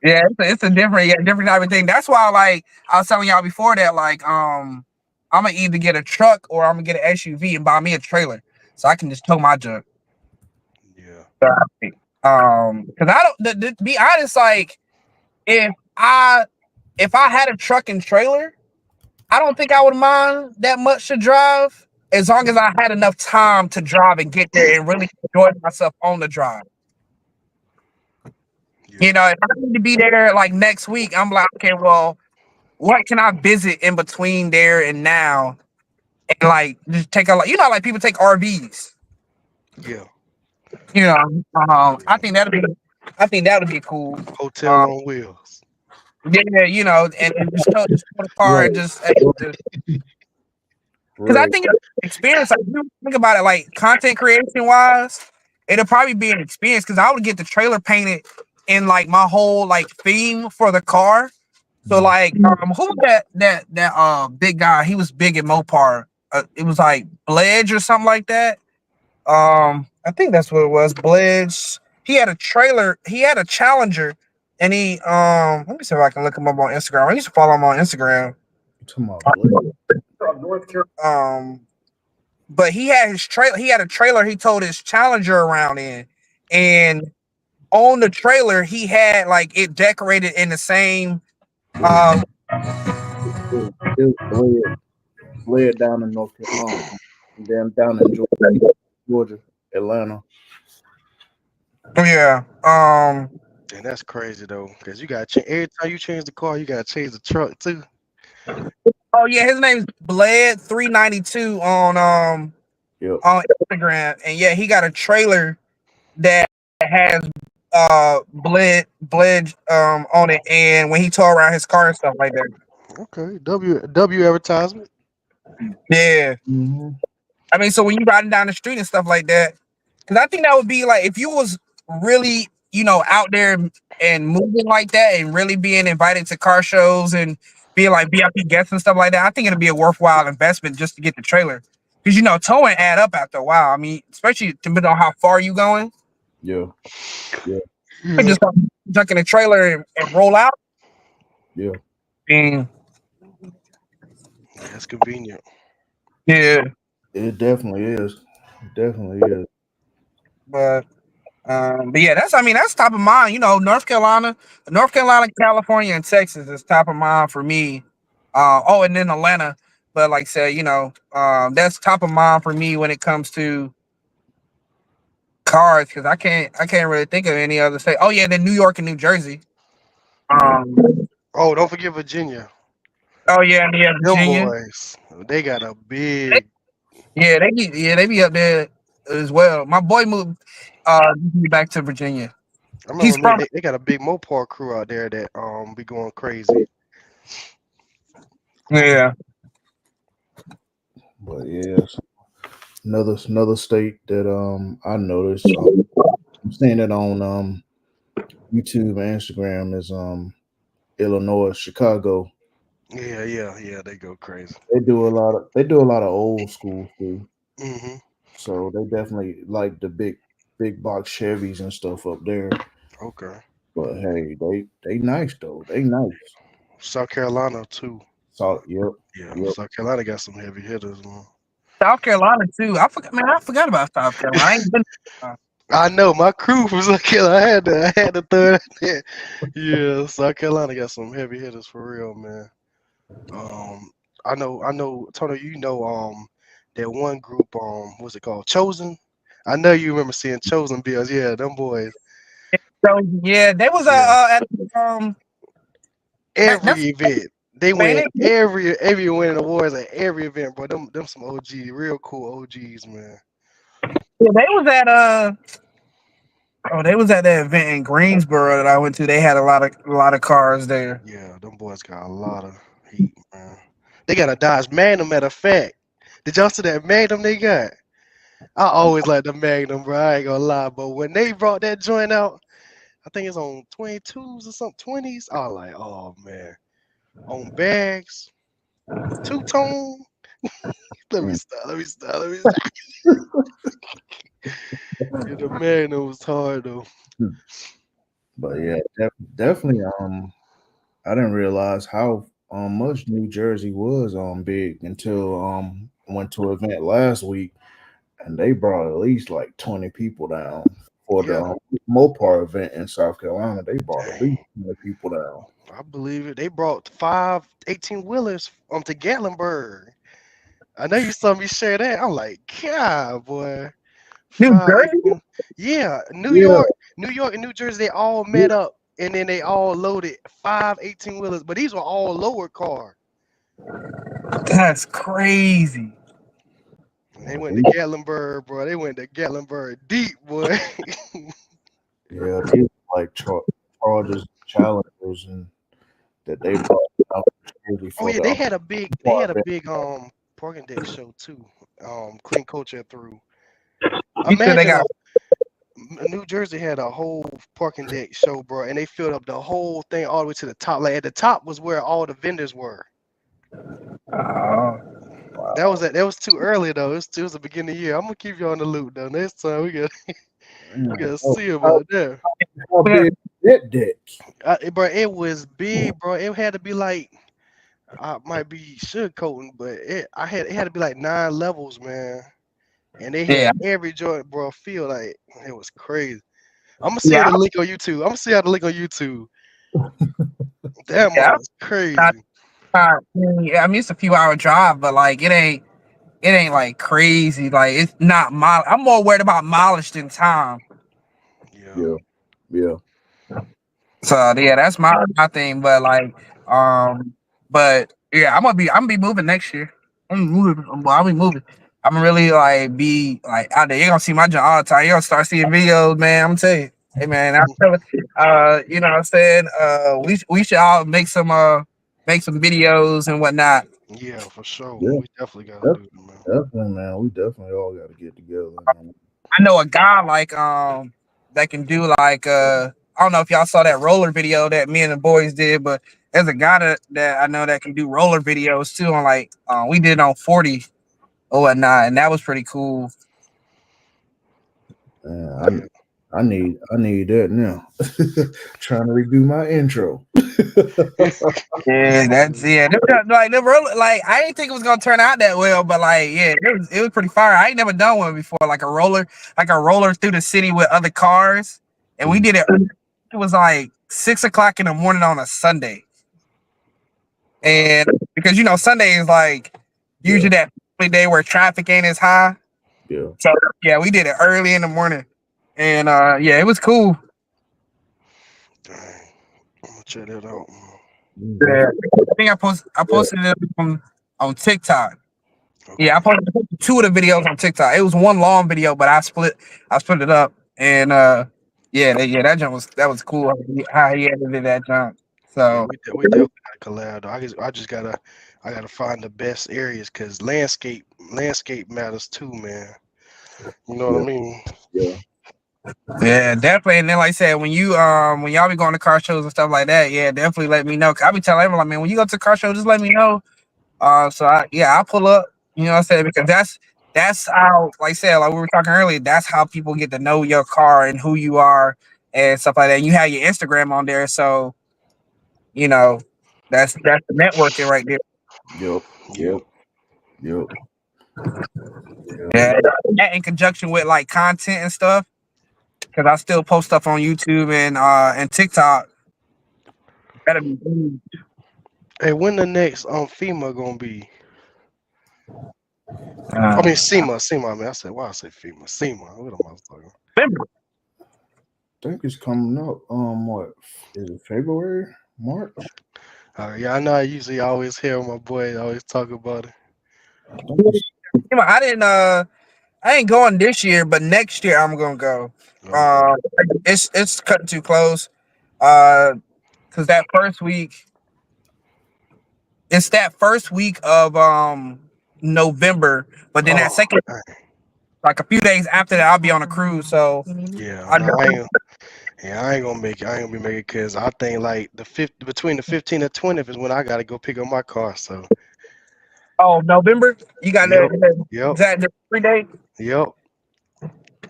Yeah, it's a different type of thing. That's why, like I was telling y'all before that, like I'm gonna either get a truck or I'm gonna get an SUV and buy me a trailer so I can just tow my junk. Yeah. Because I don't to be honest, like if I had a truck and trailer, I don't think I would mind that much to drive as long as I had enough time to drive and get there and really enjoy myself on the drive. Yeah. You know, if I need to be there like next week, I'm like, okay, well, what can I visit in between there and now? And like just take a like people take RVs. Yeah. You know, I think that would be cool. Hotel on wheels. Yeah, you know, and just tow the car and Right, just because I right. think it's an experience. Like, if you think about it, like content creation wise, it'll probably be an experience because I would get the trailer painted in like my whole like theme for the car. So like, who was that big guy? He was big in Mopar. It was like Bledge or something like that. I think that's what it was. Bledge. He had a trailer. He had a Challenger, and he Let me see if I can look him up on Instagram. I used to follow him on Instagram. You talking about Blake? From North Carolina. But he had his trailer. He had a trailer. He towed his Challenger around in, and on the trailer he had like it decorated in the same. Um, It was Bled down in North Carolina, then down in Georgia, Atlanta. yeah. And that's crazy though, because you got to every time you change the car, you got to change the truck too. Oh yeah, his name's Bled 392 Yep. on Instagram, and yeah, he got a trailer that has bled on it, and when he tore around his car and stuff like that. Okay, W advertisement. Yeah, Mm-hmm. I mean, so when you riding down the street and stuff like that, because I think that would be like if you was really out there and moving like that and really being invited to car shows and being like VIP guests and stuff like that. I think it'd be a worthwhile investment just to get the trailer because towing add up after a while. I mean, especially depending on how far you going. Yeah. You Yeah, just junk in the trailer and roll out. Yeah. And that's convenient. yeah, It definitely is. It definitely is. but yeah, that's top of mind. North Carolina, California, and Texas is top of mind for me. And then Atlanta. But like I said, that's top of mind for me when it comes to cars because I can't really think of any other state. Oh yeah, then New York and New Jersey. Um, Oh, don't forget Virginia. oh yeah, and yeah, Them Virginia. boys, they got a big. They be up there as well. My boy moved back to Virginia. I He's remember from they got a big Mopar crew out there that be going crazy. yeah. But yeah, another state that I noticed. I'm seeing it on YouTube and Instagram is Illinois, Chicago. Yeah. They go crazy. They do a lot of old school too. Hmm. So they definitely like the big box Chevys and stuff up there. Okay. But hey, they nice though. They nice. South Carolina too. So yep, Yeah, yep. South Carolina got some heavy hitters, man. South Carolina too. I forgot about South Carolina. I ain't been. I know my crew from South Carolina. I had to throw it in there. Yeah, South Carolina got some heavy hitters for real, man. Um, I know, Tony. That one group. What's it called? Chosen. I know you remember seeing Chosen bills. Yeah, them boys. So yeah, they was Yeah, at that's every event they man. win. Every winning awards at every event, bro. Them some OG, real cool OGs, man. Yeah, they was at that event in Greensboro that I went to. They had a lot of cars there. Yeah, them boys got a lot of heat, man. They got a Dodge Magnum. Matter of fact, did y'all see that Magnum they got? I always like the Magnum, bro. I ain't gonna lie, but when they brought that joint out, I think it's on 22s or something, 20s. I was like, oh man, on bags, two tone. Let me Mm. stop. Let me stop. Let me stop. Yeah, the Magnum was hard though. But yeah, definitely. I didn't realize how much New Jersey was big until went to an event last week and they brought at least like 20 people down for the Yeah, Mopar event in South Carolina. They brought at dang, least 20 people down. I believe it. They brought 5 18-wheelers to Gatlinburg. I know you saw me share that. I'm like, God, boy. New Five, Jersey? 18 yeah, Yeah, New York, and New Jersey, they all yeah, met up, and then they all loaded 5 18-wheelers. But these were all lower car. That's crazy. And they went to Gatlinburg, bro. They went to Gatlinburg deep, boy. yeah. These like chargers, challengers, and that they brought out really Oh for yeah, the they Mopar had a event. big parking deck show too. Clean Culture threw. You said they Imagine got New Jersey had a whole parking deck show, bro, and they filled up the whole thing all the way to the top. Like at the top was where all the vendors were. That was too early though. It was the beginning of the year. I'm gonna keep you on the loop though. Next time we Man, gotta see about that. how big that deck? Bro, it was big, bro. It had to be like I might be sugarcoating, but it had to be like 9 levels, man. And they yeah, had every joint, bro. Feel like it was crazy. I'm gonna see yeah, the link on YouTube. I'm gonna see how the link on YouTube. That yeah. mug was crazy. Yeah, I mean it's a few hour drive, but like it ain't like crazy. Like it's not mile. I'm more worried about mileage than time. Yeah. Yeah, yeah. So yeah, that's my thing. But like, but yeah, I'm gonna be moving next year. I'm moving. I'll be moving. I'm gonna really like be like out there. You're gonna see my job all the time. You're gonna start seeing videos, man. I'm telling you. Hey man, you know what I'm saying? We should all make some videos and whatnot. Yeah, for sure. Yeah, We definitely gotta def- do it, man. definitely, man. We definitely all got to get together, man. I know a guy like that can do like I don't know if y'all saw that roller video that me and the boys did, but there's a guy that I know that can do roller videos too on like we did on 40 or whatnot, and that was pretty cool. Man, I need that now. Trying to redo my intro. Yeah, that's like the roller, like I didn't think it was gonna turn out that well, but like yeah, it was pretty fire. I ain't never done one before, like a roller through the city with other cars, and we did it. It was like 6 o'clock in the morning on a Sunday. And because you know Sunday is like usually Yeah, that family day where traffic ain't as high. yeah. So yeah, we did it early in the morning, and yeah, it was cool. Dang. I'm gonna check that out. Yeah, I think I Yeah. posted it on TikTok. Yeah, I Okay. posted two of the videos on TikTok. It was one long video, but I split it up, and yeah, that jump that was cool how he edited that jump. Yeah, So we definitely gotta collab though. I just I gotta find the best areas because landscape matters too, man. You know what Yeah, I mean? yeah, yeah, definitely. And then, like I said, when y'all be going to car shows and stuff like that, yeah, definitely let me know. 'Cause I be telling everyone, like, man, when you go to car show, just let me know. So I'll pull up. You know what I'm saying? Because that's how, like I said, like we were talking earlier, that's how people get to know your car and who you are and stuff like that. And you have your Instagram on there, so you know that's the networking right there. yep, Yeah. yep, yep. Yeah, Yeah, that in conjunction with like content and stuff. Because I still post stuff on YouTube and TikTok. That'll be huge. Hey, when the next FEMA gonna be? I Uh, mean SEMA. I mean, I said why I say FEMA? SEMA. What am I talking? Remember, I think it's coming up. What is it? February, March? Yeah, I know. I usually always hear my boy always talk about it. I think it's, I didn't. I ain't going this year, but next year I'm gonna go. Okay. It's cutting too close. Because that first week, it's that first week of November, but then that Oh, second, dang. like a few days after that, I'll be on a cruise. So Yeah. I No, I ain't gonna make it. I ain't gonna be making it because I think like between the 15th and 20th is when I gotta go pick up my car. So. November, you got Yep. that Yep. exact 3 days. Yep.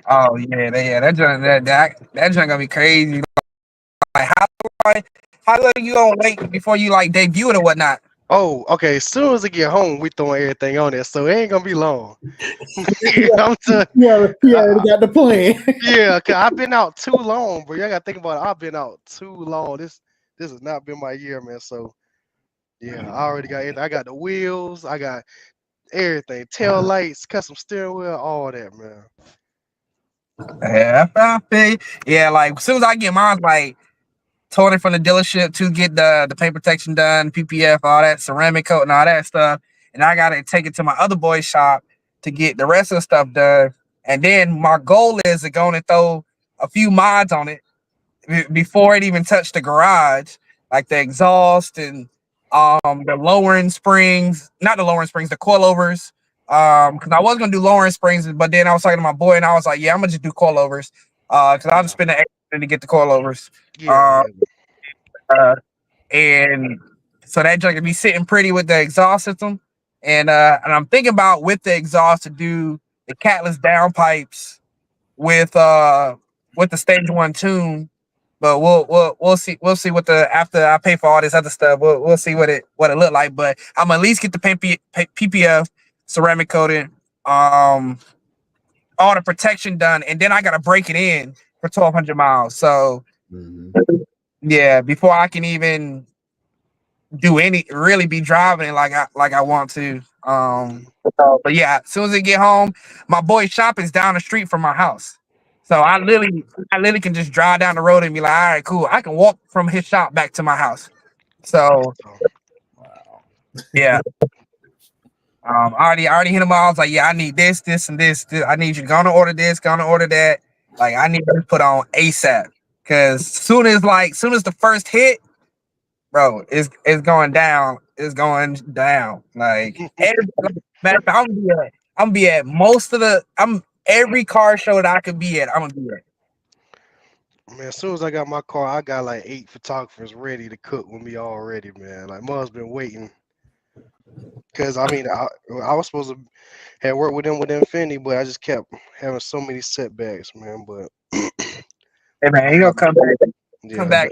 Oh yeah, that joint gonna be crazy. Like how long you gonna wait before you like debut it or whatnot? Oh, okay. As soon as I get home, we throwing everything on there, so it ain't gonna be long. I'm telling You already got the plan. yeah, cause I've been out too long, bro. Y'all gotta think about it. I've been out too long. This has not been my year, man. So yeah, I already got everything. I got the wheels, I got everything, tail lights, custom steering wheel, all that, man. Yeah, I feel you. Yeah, like as soon as I get mine, like towing it from the dealership to get the paint protection done, PPF, all that ceramic coat and all that stuff, and I gotta take it to my other boy's shop to get the rest of the stuff done. And then my goal is to go and throw a few mods on it before it even touched the garage, like the exhaust and the lowering springs, not the lowering springs, the coilovers. Because I was gonna do lowering springs, but then I was talking to my boy and I was like, yeah, I'm gonna just do coilovers. Because I'll just spend the extra to get the coilovers. Yeah, And so that junk can be sitting pretty with the exhaust system. And I'm thinking about with the exhaust to do the catless downpipes with the stage 1 tune. But we'll see what the after I pay for all this other stuff, we'll see what it look like. But I'm at least get the PPF ceramic coating, all the protection done, and then I gotta break it in for 1,200 miles. So yeah, before I can even do really be driving it like I want to. But yeah, as soon as I get home, my boy's shop is down the street from my house. So I literally can just drive down the road and be like, all right, cool. I can walk from his shop back to my house. So yeah. I already hit him all. I was like, yeah, I need this, and this. I need you gonna order this, gonna order that. Like I need to put on ASAP. Cause soon as the first hit, bro, it's going down. It's going down. Like matter of fact, I'm gonna be at most of every car show that I could be at. I'm gonna be at. man. As soon as I got my car, I got like 8 photographers ready to cook with me already, man. Like Mud's been waiting. Cause I mean, I was supposed to have worked with them with Infinity, but I just kept having so many setbacks, man. But Hey man, you gonna come back. yeah, Come back.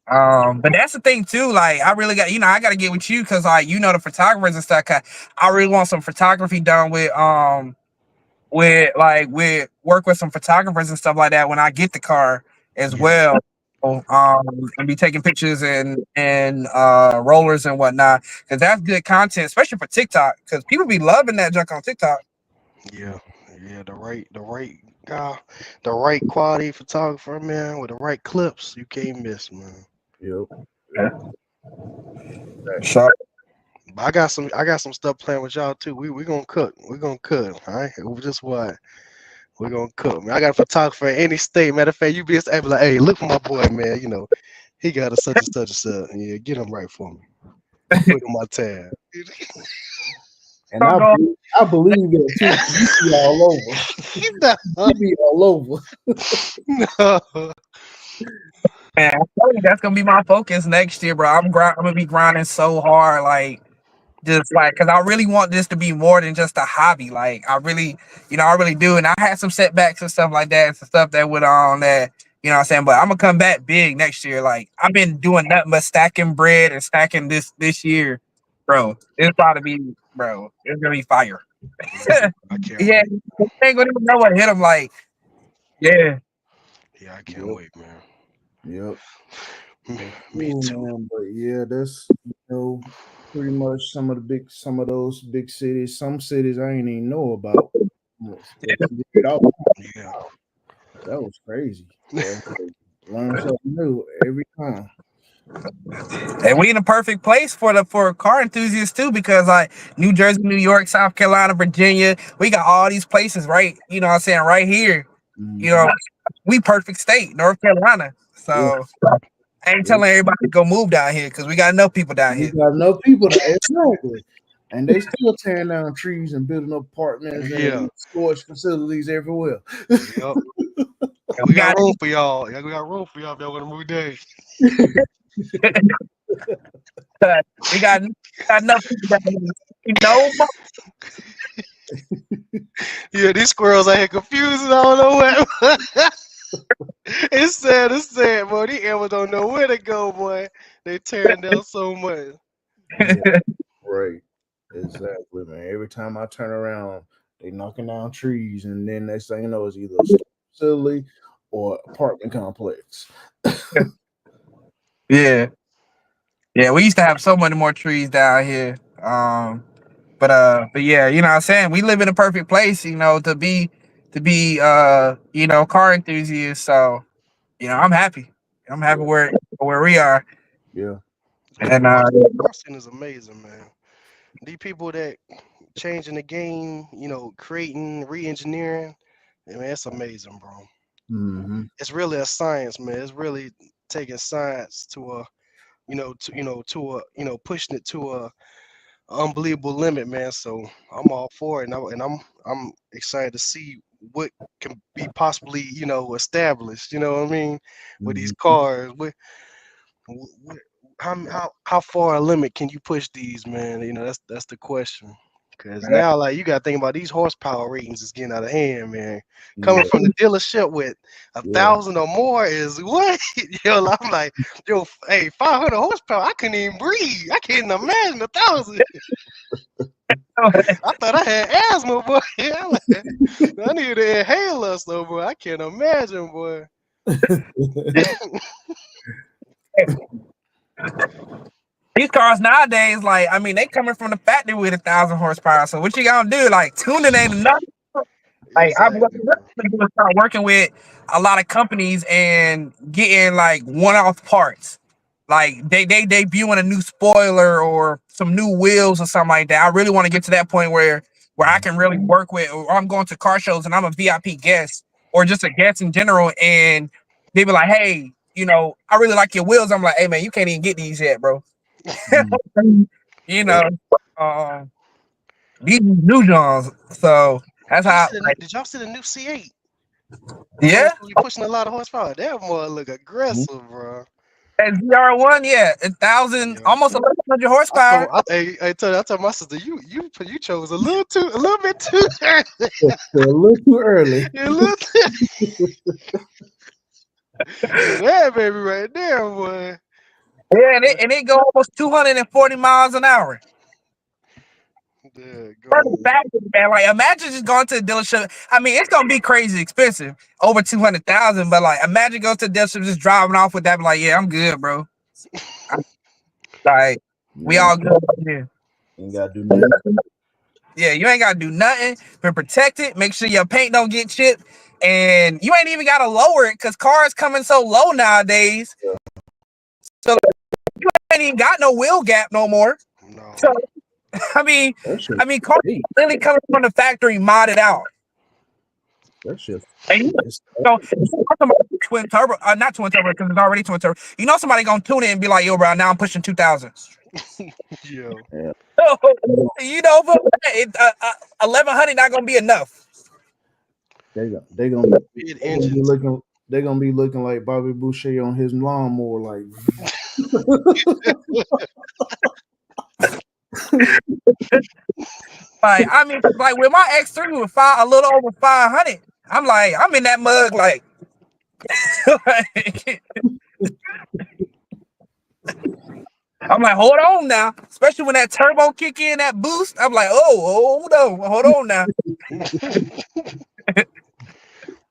But that's the thing too. Like, I really got, I got to get with you because, like, the photographers and stuff. 'Cause I really want some photography done with work with some photographers and stuff like that when I get the car as well. And be taking pictures and rollers and whatnot, because that's good content, especially for TikTok. Because people be loving that junk on TikTok. Yeah, the right guy, the right quality photographer, man, with the right clips, you can't miss, man. Yep. Sure. But I got some stuff planned with y'all too. We gonna cook. We're gonna cook. All right. Just what? We're gonna cook, man. I got a photographer in any state. Matter of fact, you be able to like, hey, look for my boy, man. He got a such and such and such. Yeah, get him right for me. Put on my tab. And I believe that too. You be all over. You be all over. No. Man, I'm telling you, that's gonna be my focus next year, bro. I'm gonna be grinding so hard, like, just like, because I really want this to be more than just a hobby. Like, I really do. And I had some setbacks and stuff like that, some stuff that went on that, what I'm saying. But I'm gonna come back big next year. Like, I've been doing nothing but stacking bread and stacking this year, bro. It's about to be, bro. It's gonna be fire. I can't Yeah, I ain't gonna even know what hit him. Like, yeah. Yeah, I can't wait, man. Yep. Me too. Man, but yeah, that's pretty much some of those big cities. Some cities I ain't even know about. Yeah. That was crazy. Learn something new every time. And we in a perfect place for car enthusiasts too, because like New Jersey, New York, South Carolina, Virginia, we got all these places right, right here. Mm-hmm. We perfect state, North Carolina. So I ain't telling everybody to go move down here because we got enough people down here. We got enough people exactly. And they still tearing down trees and building apartments and storage facilities everywhere. Yep. And we got room for y'all. Yeah, we got room for y'all if y'all want to move there. We got enough people. Yeah, these squirrels out here confused. I don't know what. It's sad, boy. These animals don't know where to go, boy. They tearing down so much. Right. Exactly, man. Every time I turn around, they knocking down trees, and then next thing you know, it's either a store facility or apartment complex. Yeah. Yeah, we used to have so many more trees down here. But yeah, you know what I'm saying? We live in a perfect place, you know, to be you know, car enthusiasts. So, you know, I'm happy. I'm happy where we are. Yeah. Yeah, And Austin is amazing, man. These people that changing the game, creating, re-engineering, man, it's amazing, bro. Mm-hmm. It's really a science, man. It's really taking science to a, to a, pushing it to a unbelievable limit, man. So I'm all for it, and I'm excited to see what can be possibly, established. You know what I mean? With these Mm-hmm. cars, what how far a limit can you push these, man? That's the question. Because now, like, you got to think about these horsepower ratings is getting out of hand, man. Coming Yeah. from the dealership with a Yeah. 1,000 or more is what? I'm like, hey, 500 horsepower, I couldn't even breathe. I can't imagine 1,000. I thought I had asthma, boy. I needed an inhaler, so, boy. I can't imagine, boy. these cars nowadays, like, I mean, they coming from the factory with 1,000 horsepower. So what you gonna do? Like, tuning ain't enough. Like, I'm Exactly, bro. gonna start working with a lot of companies and getting like one-off parts. Like they debuting a new spoiler or some new wheels or something like that. I really want to get to that point where I can really work with, or I'm going to car shows and I'm a VIP guest or just a guest in general, and they be like, hey, you know, I really like your wheels. I'm like, hey man, you can't even get these yet, bro. You know, um, these new Johns. So that's how, like, Did y'all see the new C8? yeah. You pushing a lot of horsepower. That more look aggressive, bro. That ZR1, yeah, 1,000, Yeah. almost 1,100 horsepower. I told my sister, you chose a little bit too early. A little too early. A little that baby right there, boy. Yeah, and it go almost 240 miles an hour. Yeah, Perfect go. factory, man. Like, imagine just going to a dealership. I mean, it's gonna be crazy expensive, over 200,000. But like, imagine going to a dealership just driving off with that. Be like, yeah, I'm good, bro. Like, we Yeah. all good up here. Ain't gotta do nothing. Yeah, you ain't gotta do nothing. Been protected. Make sure your paint don't get chipped, and you ain't even gotta lower it because cars coming so low nowadays. So you ain't even got no wheel gap no more. No. So I mean, That shit. cars Hey, really coming from the factory modded out. that shit. And you It's, know, twin turbo, not twin turbo because it's already twin turbo. You know, somebody gonna tune it and be like, "Yo, bro, now I'm pushing 2,000." Yeah. yeah. You know, but 1,100 not gonna be enough. They gonna Mid be engines. looking. They're gonna be looking like Bobby Boucher on his lawnmower, like. Like, I mean, like with my X3 with a little over 500, I'm like, I'm in that mug, like, I'm like, hold on now. Especially when that turbo kick in, that boost. I'm like, oh, hold on now.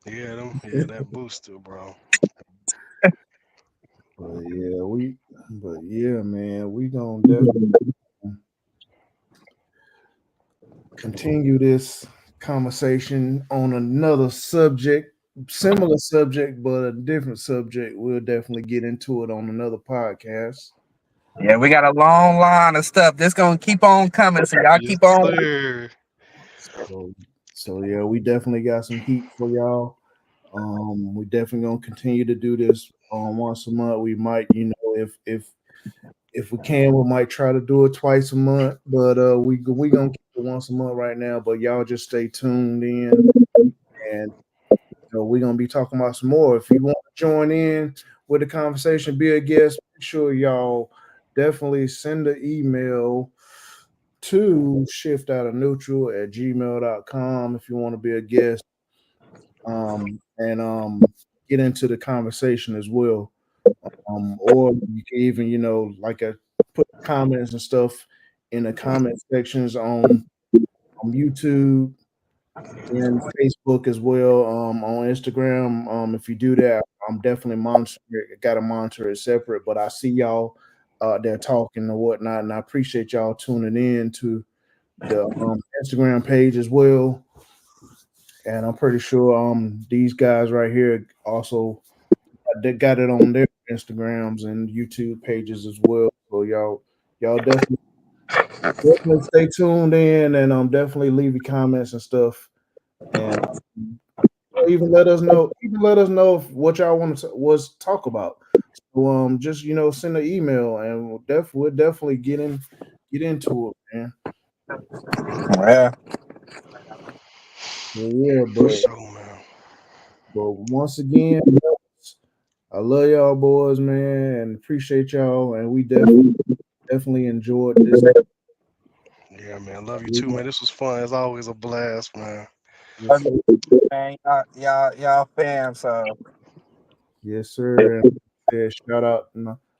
Yeah, that booster, bro. But yeah, man, we gonna definitely continue this conversation on another subject, similar subject, but a different subject. We'll definitely get into it on another podcast. Yeah, we got a long line of stuff. This gonna keep on coming, so y'all Yes, keep on. sir. So, so yeah, we definitely got some heat for y'all. We definitely gonna continue to do this once a month. We might, if we can, we might try to do it twice a month, but we gonna keep it once a month right now. But y'all just stay tuned in, and we're gonna be talking about some more. If you want to join in with the conversation, be a guest, make sure y'all definitely send an email to shiftoutofneutral@gmail.com if you want to be a guest. And get into the conversation as well. Or you can even, like put comments and stuff in the comment sections on YouTube and Facebook as well. On Instagram. If you do that, I'm definitely monitoring it. Got to monitor it separate, but I see y'all they're talking and whatnot, and I appreciate y'all tuning in to the Instagram page as well. And I'm pretty sure these guys right here also they got it on their Instagrams and YouTube pages as well. So y'all definitely stay tuned in and definitely leave your comments and stuff. And even let us know if what y'all want to was talk about. So just send an email and we'll definitely get into it, man. Yeah. Yeah, For sure, man. but once again, I love y'all boys, man, and appreciate y'all, and we definitely enjoyed this. Yeah, man. Love you too, man. This was fun. It's always a blast, man. Man, y'all fam. So Yes, sir. And yeah, shout out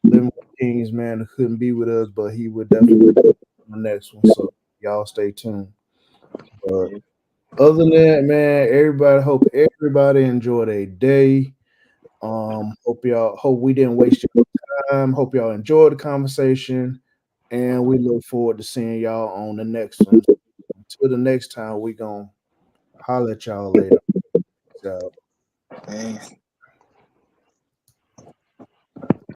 Living with Kings, man, who couldn't be with us, but he would definitely be on the next one. So y'all stay tuned. But other than that, man, hope everybody enjoyed a day. Hope we didn't waste your time. Hope y'all enjoyed the conversation. And we look forward to seeing y'all on the next one. Until the next time, we gonna holler at y'all later. So. peace.